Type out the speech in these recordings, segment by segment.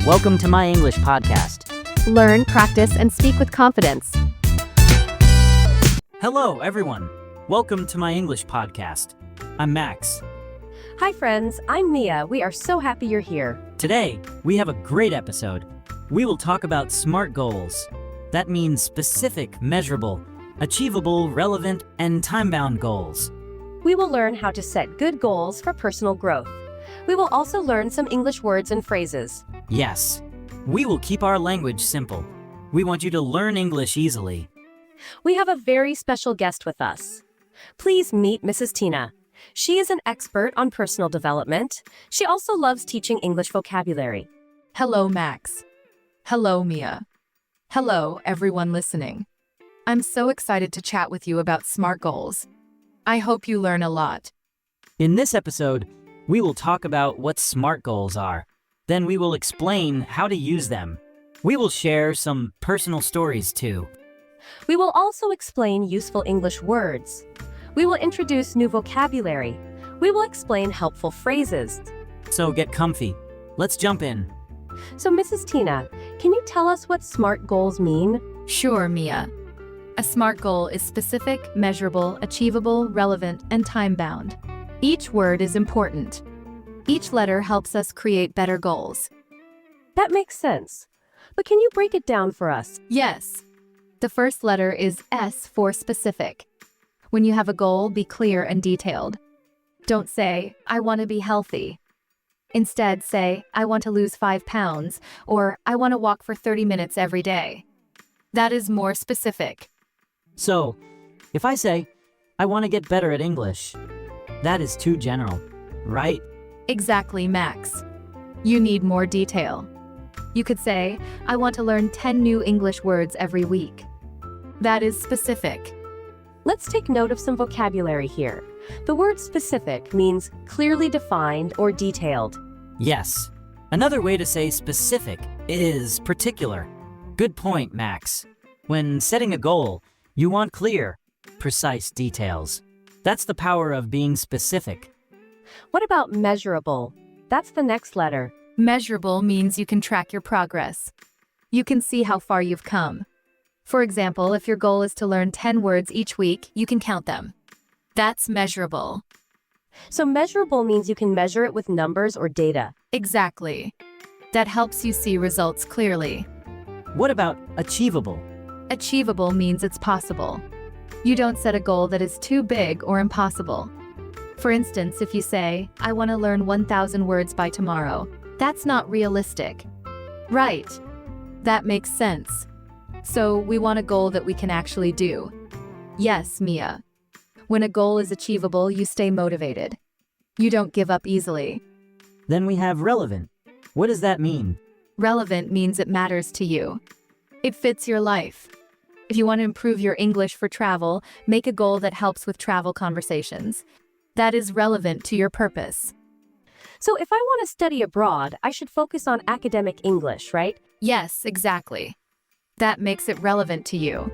Welcome to my English podcast. Learn, practice, and speak with confidence. Hello, everyone. Welcome to my English podcast. I'm Max. Hi, friends. I'm Mia. We are so happy you're here. Today, we have a great episode. We will talk about SMART goals. That means specific, measurable, achievable, relevant, and time-bound goals. We will learn how to set good goals for personal growth. We will also learn some English words and phrases. Yes, we will keep our language simple. We want you to learn English easily. We have a very special guest with us. Please meet Mrs. Tina. She is an expert on personal development. She also loves teaching English vocabulary. Hello, Max. Hello, Mia. Hello, everyone listening. I'm so excited to chat with you about SMART goals. I hope you learn a lot. In this episode, we will talk about what SMART goals are. Then we will explain how to use them. We will share some personal stories too. We will also explain useful English words. We will introduce new vocabulary. We will explain helpful phrases. So get comfy. Let's jump in. So, Mrs. Tina, can you tell us what SMART goals mean? Sure, Mia. A SMART goal is specific, measurable, achievable, relevant, and time-bound. Each word is important. Each letter helps us create better goals. That makes sense. But can you break it down for us? Yes. The first letter is S for specific. When you have a goal, be clear and detailed. Don't say, I want to be healthy. Instead, say, I want to lose 5 pounds, or I want to walk for 30 minutes every day. That is more specific. So, if I say, I want to get better at English, that is too general, right? Exactly, Max. You need more detail. You could say, I want to learn 10 new English words every week. That is specific. Let's take note of some vocabulary here. The word specific means clearly defined or detailed. Yes. Another way to say specific is particular. Good point, Max. When setting a goal, you want clear, precise details. That's the power of being specific. What about measurable? That's the next letter. Measurable means you can track your progress. You can see how far you've come. For example, if your goal is to learn 10 words each week, you can count them. That's measurable. So measurable means you can measure it with numbers or data. Exactly. That helps you see results clearly. What about achievable? Achievable means it's possible. You don't set a goal that is too big or impossible. For instance, if you say, I want to learn 1,000 words by tomorrow, that's not realistic. Right. That makes sense. So we want a goal that we can actually do. Yes, Mia. When a goal is achievable, you stay motivated. You don't give up easily. Then we have relevant. What does that mean? Relevant means it matters to you. It fits your life. If you want to improve your English for travel, make a goal that helps with travel conversations. That is relevant to your purpose. So if I want to study abroad, I should focus on academic English, right? Yes, exactly. That makes it relevant to you.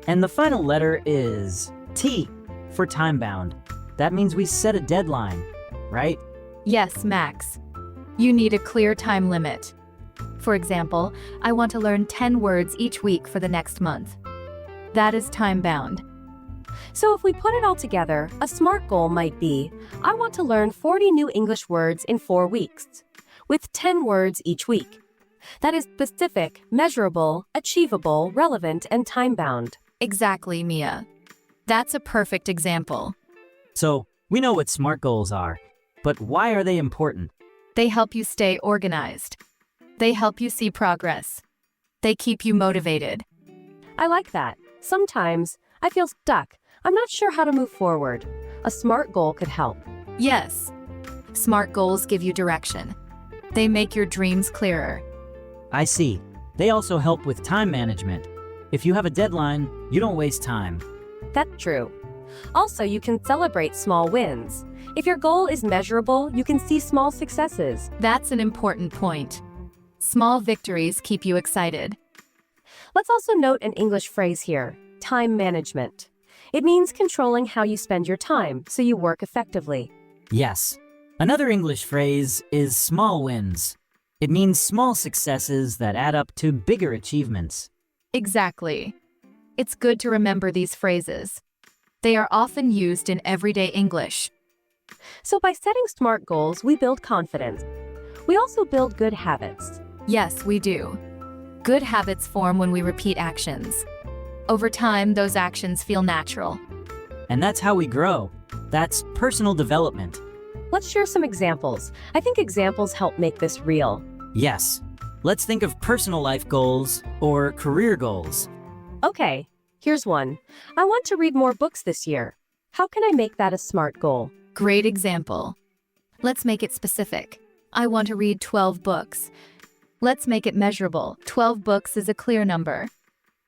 And the final letter is T for time-bound. That means we set a deadline, right? Yes, Max. You need a clear time limit. For example, I want to learn 10 words each week for the next month. That is time-bound. So if we put it all together, a SMART goal might be, I want to learn 40 new English words in 4 weeks, with 10 words each week. That is specific, measurable, achievable, relevant, and time-bound. Exactly, Mia. That's a perfect example. So, we know what SMART goals are, but why are they important? They help you stay organized. They help you see progress. They keep you motivated. I like that. Sometimes, I feel stuck. I'm not sure how to move forward. A SMART goal could help. Yes. SMART goals give you direction. They make your dreams clearer. I see. They also help with time management. If you have a deadline, you don't waste time. That's true. Also, you can celebrate small wins. If your goal is measurable, you can see small successes. That's an important point. Small victories keep you excited. Let's also note an English phrase here, time management. It means controlling how you spend your time so you work effectively. Yes. Another English phrase is small wins. It means small successes that add up to bigger achievements. Exactly. It's good to remember these phrases. They are often used in everyday English. So by setting SMART goals, we build confidence. We also build good habits. Yes, we do. Good habits form when we repeat actions. Over time, those actions feel natural. And that's how we grow. That's personal development. Let's share some examples. I think examples help make this real. Yes. Let's think of personal life goals or career goals. Okay, here's one. I want to read more books this year. How can I make that a SMART goal? Great example. Let's make it specific. I want to read 12 books. Let's make it measurable. 12 books is a clear number.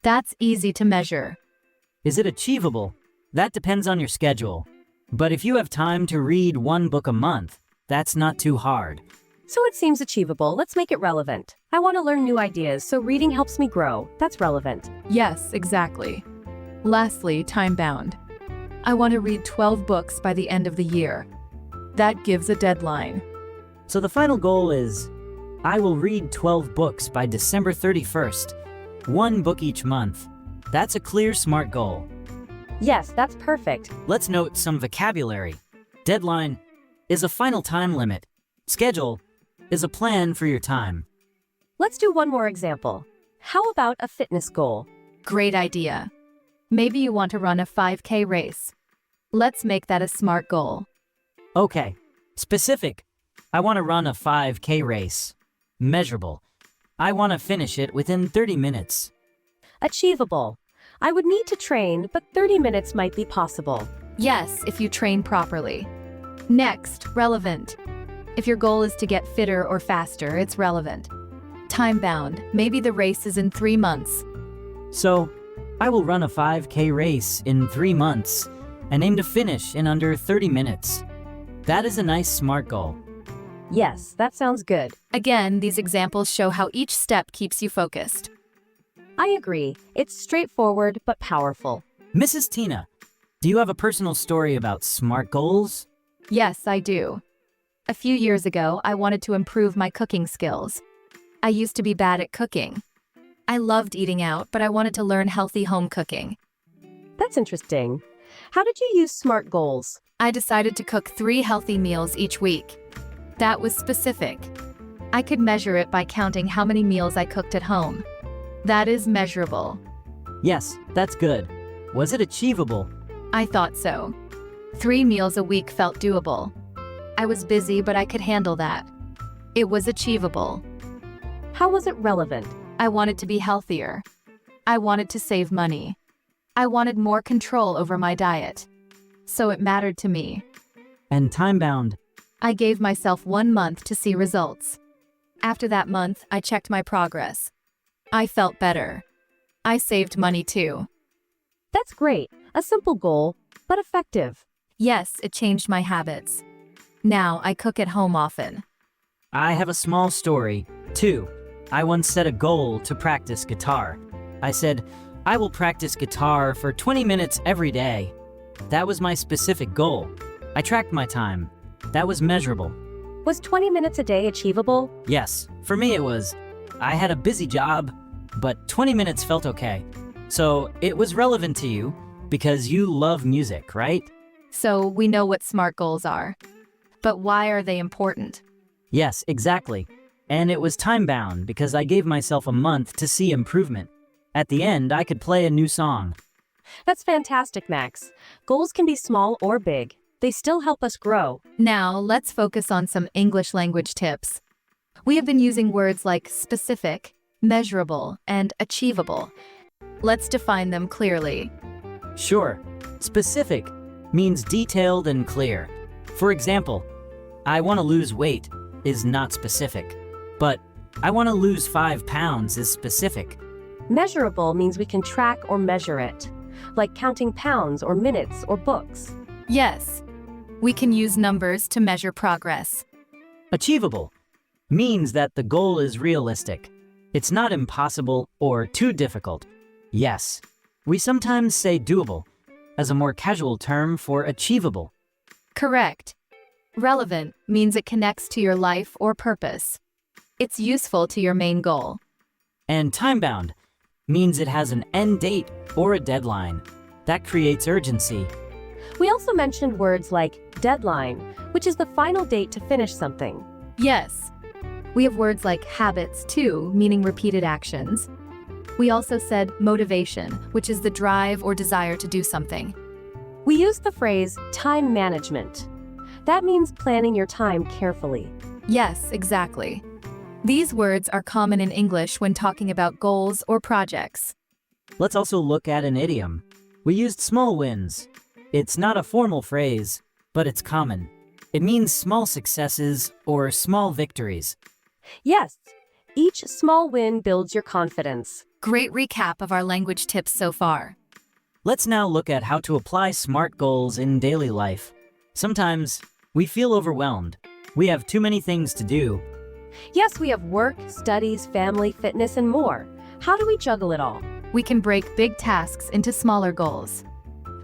That's easy to measure. Is it achievable? That depends on your schedule. But if you have time to read one book a month, that's not too hard. So it seems achievable. Let's make it relevant. I want to learn new ideas, so reading helps me grow. That's relevant. Yes, exactly. Lastly, time-bound. I want to read 12 books by the end of the year. That gives a deadline. So the final goal is, I will read 12 books by December 31st. One book each month. That's a clear, SMART goal. Yes, that's perfect. Let's note some vocabulary. Deadline is a final time limit. Schedule is a plan for your time. Let's do one more example. How about a fitness goal? Great idea. Maybe you want to run a 5K race. Let's make that a SMART goal. Okay. Specific. I want to run a 5K race. Measurable. I want to finish it within 30 minutes. Achievable. I would need to train, but 30 minutes might be possible. Yes, if you train properly. Next, relevant. If your goal is to get fitter or faster, it's relevant. Time-bound. Maybe the race is in 3 months. So, I will run a 5K race in 3 months and aim to finish in under 30 minutes. That is a nice SMART goal. Yes, that sounds good. Again, these examples show how each step keeps you focused. I agree. It's straightforward but powerful. Mrs. Tina, do you have a personal story about SMART goals? Yes, I do. A few years ago, I wanted to improve my cooking skills. I used to be bad at cooking. I loved eating out, but I wanted to learn healthy home cooking. That's interesting. How did you use SMART goals? I decided to cook 3 healthy meals each week. That was specific. I could measure it by counting how many meals I cooked at home. That is measurable. Yes, that's good. Was it achievable? I thought so. 3 meals a week felt doable. I was busy, but I could handle that. It was achievable. How was it relevant? I wanted to be healthier. I wanted to save money. I wanted more control over my diet. So it mattered to me. And time-bound. I gave myself 1 month to see results. After that month, I checked my progress. I felt better. I saved money too. That's great. A simple goal, but effective. Yes, it changed my habits. Now I cook at home often. I have a small story, too. I once set a goal to practice guitar. I said, I will practice guitar for 20 minutes every day. That was my specific goal. I tracked my time. That was measurable. Was 20 minutes a day achievable? Yes, for me it was. I had a busy job, but 20 minutes felt okay. So it was relevant to you because you love music, right? So we know what SMART goals are. But why are they important? Yes, exactly. And it was time-bound because I gave myself a month to see improvement. At the end, I could play a new song. That's fantastic, Max. Goals can be small or big. They still help us grow. Now, let's focus on some English language tips. We have been using words like specific, measurable, and achievable. Let's define them clearly. Sure. Specific means detailed and clear. For example, I want to lose weight is not specific, but I want to lose 5 pounds is specific. Measurable means we can track or measure it, like counting pounds or minutes or books. Yes, we can use numbers to measure progress. Achievable means that the goal is realistic. It's not impossible or too difficult. Yes, we sometimes say doable as a more casual term for achievable. Correct. Relevant means it connects to your life or purpose. It's useful to your main goal. And time-bound means it has an end date or a deadline. That creates urgency. We also mentioned words like deadline, which is the final date to finish something. Yes. We have words like habits too, meaning repeated actions. We also said motivation, which is the drive or desire to do something. We used the phrase time management. That means planning your time carefully. Yes, exactly. These words are common in English when talking about goals or projects. Let's also look at an idiom. We used small wins. It's not a formal phrase, but it's common. It means small successes or small victories. Yes, each small win builds your confidence. Great recap of our language tips so far. Let's now look at how to apply SMART goals in daily life. Sometimes we feel overwhelmed. We have too many things to do. Yes, we have work, studies, family, fitness, and more. How do we juggle it all? We can break big tasks into smaller goals.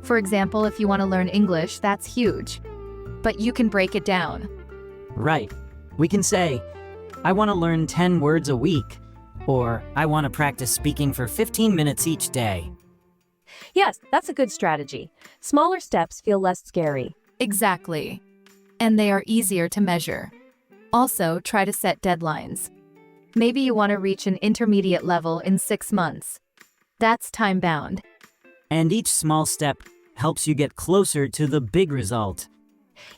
For example, if you want to learn English, that's huge. But you can break it down. Right. We can say, I want to learn 10 words a week, or I want to practice speaking for 15 minutes each day. Yes, that's a good strategy. Smaller steps feel less scary. Exactly. And they are easier to measure. Also, try to set deadlines. Maybe you want to reach an intermediate level in 6 months. That's time-bound. And each small step helps you get closer to the big result.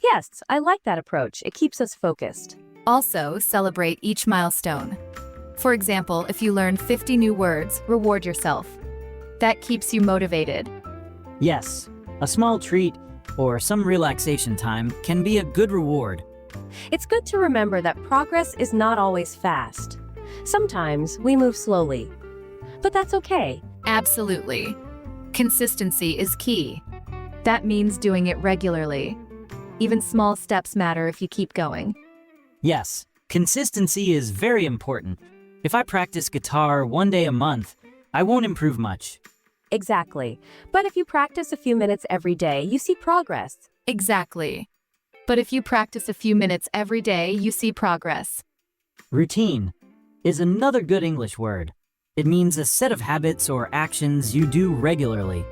Yes, I like that approach. It keeps us focused. Also, celebrate each milestone. For example, if you learn 50 new words, reward yourself. That keeps you motivated. Yes, a small treat or some relaxation time can be a good reward. It's good to remember that progress is not always fast. Sometimes we move slowly. But that's okay. Absolutely. Consistency is key. That means doing it regularly. Even small steps matter if you keep going. Yes, consistency is very important. If I practice guitar 1 day a month, I won't improve much. Exactly. But if you practice a few minutes every day, you see progress. Exactly. But if you practice a few minutes every day, you see progress. Routine is another good English word. It means a set of habits or actions you do regularly.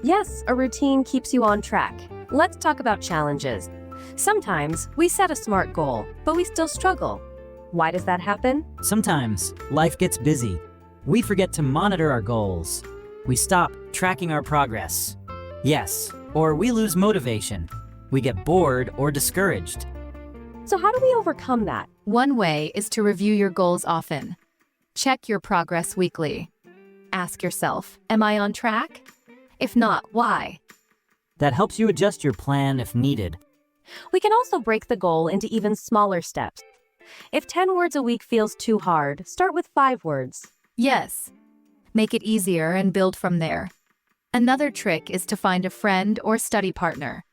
Yes, a routine keeps you on track. Let's talk about challenges. Sometimes we set a SMART goal, but we still struggle. Why does that happen? Sometimes life gets busy. We forget to monitor our goals. We stop tracking our progress. Yes, or we lose motivation. We get bored or discouraged. So how do we overcome that? One way is to review your goals often. Check your progress weekly. Ask yourself, am I on track? If not, why? That helps you adjust your plan if needed. We can also break the goal into even smaller steps. If 10 words a week feels too hard, start with 5 words. Yes. Make it easier and build from there. Another trick is to find a friend or study partner.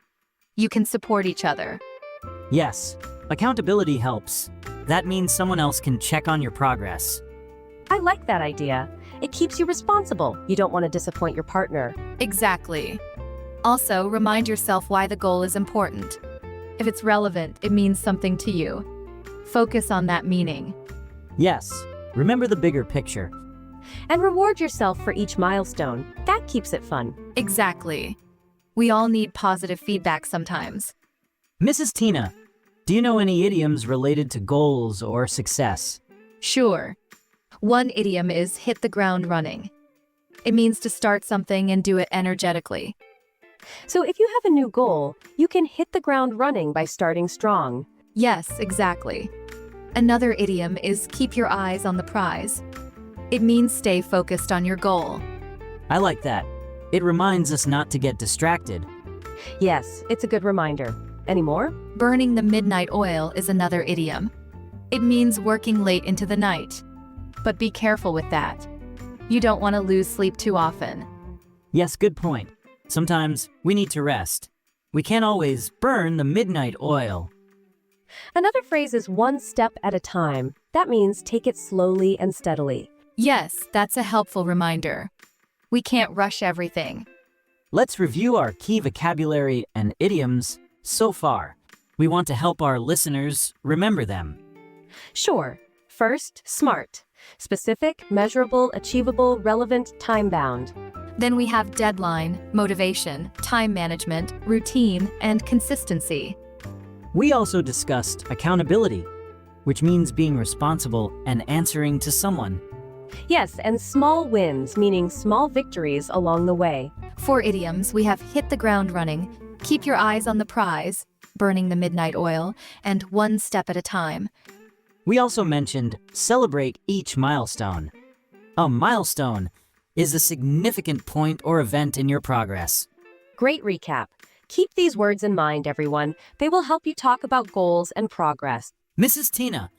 You can support each other. Yes, accountability helps. That means someone else can check on your progress. I like that idea. It keeps you responsible. You don't want to disappoint your partner. Exactly. Also, remind yourself why the goal is important. If it's relevant, it means something to you. Focus on that meaning. Yes, remember the bigger picture. And reward yourself for each milestone. That keeps it fun. Exactly. We all need positive feedback sometimes. Mrs. Tina, do you know any idioms related to goals or success? Sure. One idiom is hit the ground running. It means to start something and do it energetically. So if you have a new goal, you can hit the ground running by starting strong. Yes, exactly. Another idiom is keep your eyes on the prize. It means stay focused on your goal. I like that. It reminds us not to get distracted. Yes, it's a good reminder. Any more? Burning the midnight oil is another idiom. It means working late into the night. But be careful with that. You don't want to lose sleep too often. Yes, good point. Sometimes we need to rest. We can't always burn the midnight oil. Another phrase is one step at a time. That means take it slowly and steadily. Yes, that's a helpful reminder. We can't rush everything. Let's review our key vocabulary and idioms so far. We want to help our listeners remember them. Sure. First, SMART. Specific, measurable, achievable, relevant, time-bound. Then we have deadline, motivation, time management, routine, and consistency. We also discussed accountability, which means being responsible and answering to someone. Yes, and small wins, meaning small victories along the way. For idioms, we have hit the ground running, keep your eyes on the prize, burning the midnight oil, and one step at a time. We also mentioned celebrate each milestone. A milestone is a significant point or event in your progress. Great recap. Keep these words in mind, everyone. They will help you talk about goals and progress. Mrs. Tina,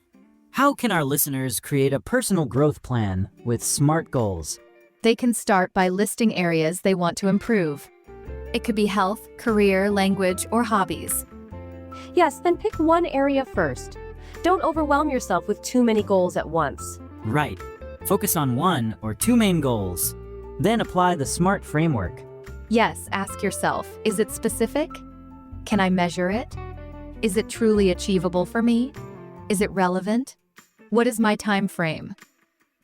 how can our listeners create a personal growth plan with SMART goals? They can start by listing areas they want to improve. It could be health, career, language, or hobbies. Yes, then pick one area first. Don't overwhelm yourself with too many goals at once. Right. Focus on one or two main goals. Then apply the SMART framework. Yes, ask yourself, is it specific? Can I measure it? Is it truly achievable for me? Is it relevant? What is my time frame?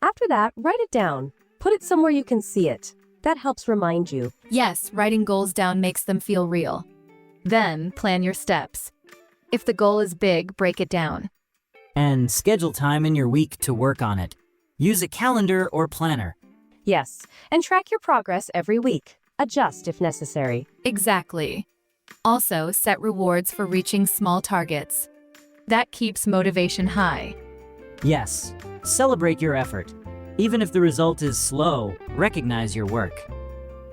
After that, write it down. Put it somewhere you can see it. That helps remind you. Yes, writing goals down makes them feel real. Then, plan your steps. If the goal is big, break it down. And schedule time in your week to work on it. Use a calendar or planner. Yes, and track your progress every week. Adjust if necessary. Exactly. Also, set rewards for reaching small targets. That keeps motivation high. Yes, celebrate your effort. Even if the result is slow, recognize your work.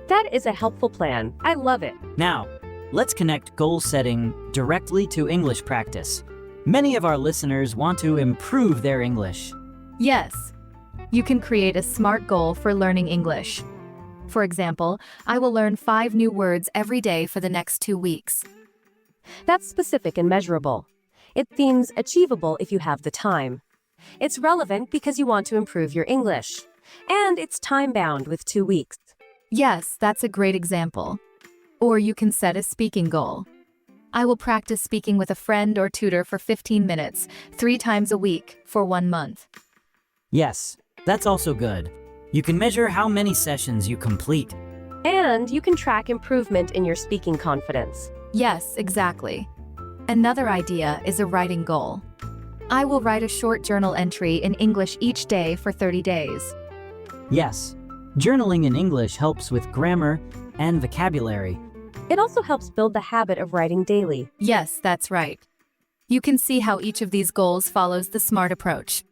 That is a helpful plan. I love it. Now, let's connect goal setting directly to English practice. Many of our listeners want to improve their English. Yes, you can create a SMART goal for learning English. For example, I will learn 5 new words every day for the next 2 weeks. That's specific and measurable. It seems achievable if you have the time. It's relevant because you want to improve your English. And it's time-bound with 2 weeks. Yes, that's a great example. Or you can set a speaking goal. I will practice speaking with a friend or tutor for 15 minutes, 3 times a week, for 1 month. Yes, that's also good. You can measure how many sessions you complete. And you can track improvement in your speaking confidence. Yes, exactly. Another idea is a writing goal. I will write a short journal entry in English each day for 30 days. Yes, journaling in English helps with grammar and vocabulary. It also helps build the habit of writing daily. Yes, that's right. You can see how each of these goals follows the SMART approach.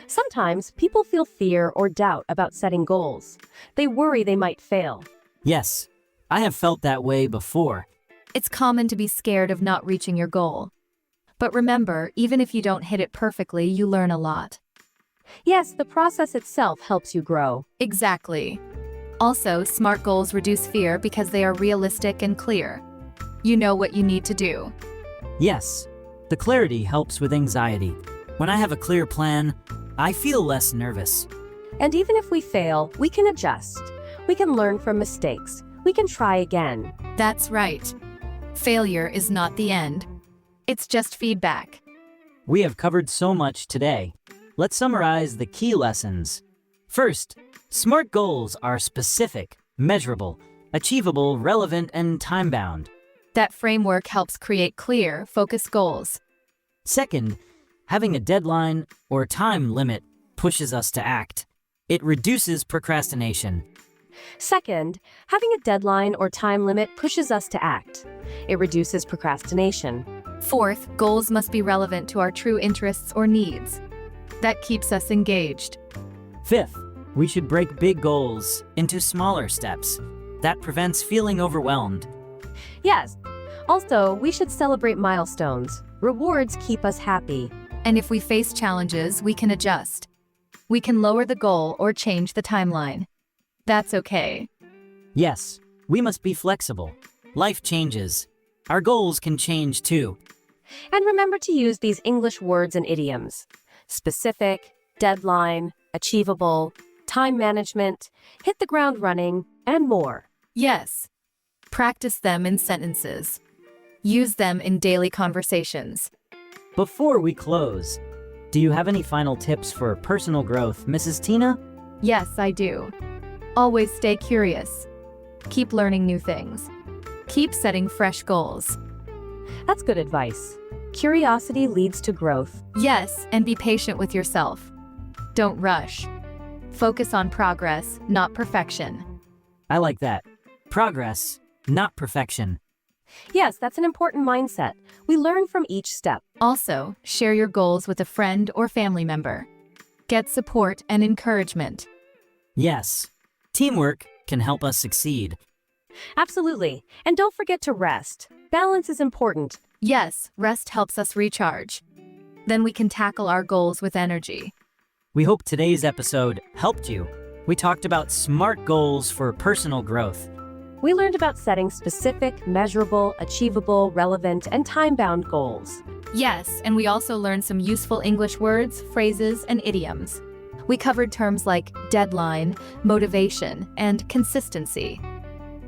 Sometimes people feel fear or doubt about setting goals. They worry they might fail. Yes, I have felt that way before. It's common to be scared of not reaching your goal. But remember, even if you don't hit it perfectly, you learn a lot. Yes, the process itself helps you grow. Exactly. Also, SMART goals reduce fear because they are realistic and clear. You know what you need to do. Yes, the clarity helps with anxiety. When I have a clear plan, I feel less nervous. And even if we fail, we can adjust. We can learn from mistakes. We can try again. That's right. Failure is not the end. It's just feedback. We have covered so much today. Let's summarize the key lessons. First, SMART goals are specific, measurable, achievable, relevant, and time-bound. That framework helps create clear, focused goals. Second, having a deadline or time limit pushes us to act. It reduces procrastination. Second, having a deadline or time limit pushes us to act. It reduces procrastination. Fourth, goals must be relevant to our true interests or needs. That keeps us engaged. Fifth, we should break big goals into smaller steps. That prevents feeling overwhelmed. Yes. Also, we should celebrate milestones. Rewards keep us happy. And if we face challenges, we can adjust. We can lower the goal or change the timeline. That's okay. Yes, we must be flexible. Life changes. Our goals can change too. And remember to use these English words and idioms. Specific, deadline, achievable, time management, hit the ground running, and more. Yes. Practice them in sentences. Use them in daily conversations. Before we close, Do you have any final tips for personal growth, Mrs. Tina? Yes, I do. Always stay curious. Keep learning new things. Keep setting fresh goals. That's good advice. Curiosity leads to growth. Yes, and be patient with yourself. Don't rush. Focus on progress, not perfection. I like that. Progress, not perfection. Yes, that's an important mindset. We learn from each step. Also, share your goals with a friend or family member. Get support and encouragement. Yes, teamwork can help us succeed. Absolutely. And don't forget to rest. Balance is important. Yes, rest helps us recharge. Then we can tackle our goals with energy. We hope today's episode helped you. We talked about SMART goals for personal growth. We learned about setting specific, measurable, achievable, relevant, and time-bound goals. Yes, and we also learned some useful English words, phrases, and idioms. We covered terms like deadline, motivation, and consistency.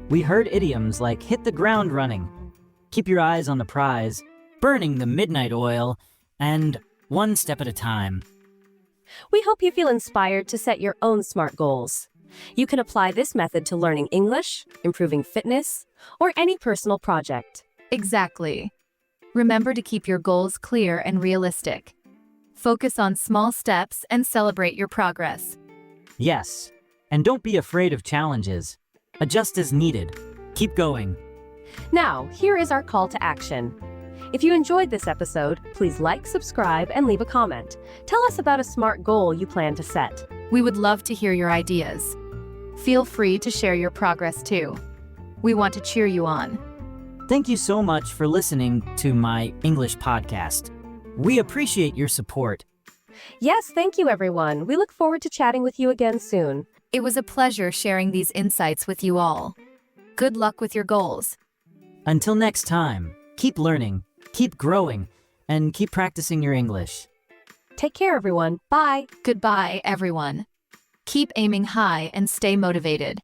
We heard idioms like hit the ground running, keep your eyes on the prize, burning the midnight oil, and one step at a time. We hope you feel inspired to set your own SMART goals. You can apply this method to learning English, improving fitness, or any personal project. Exactly. Remember to keep your goals clear and realistic. Focus on small steps and celebrate your progress. Yes, and don't be afraid of challenges. Adjust as needed. Keep going. Now, here is our call to action. If you enjoyed this episode, please like, subscribe, and leave a comment. Tell us about a SMART goal you plan to set. We would love to hear your ideas. Feel free to share your progress too. We want to cheer you on. Thank you so much for listening to my English podcast. We appreciate your support. Yes, thank you, everyone. We look forward to chatting with you again soon. It was a pleasure sharing these insights with you all. Good luck with your goals. Until next time, keep learning, keep growing, and keep practicing your English. Take care, everyone. Bye. Goodbye, everyone. Keep aiming high and stay motivated.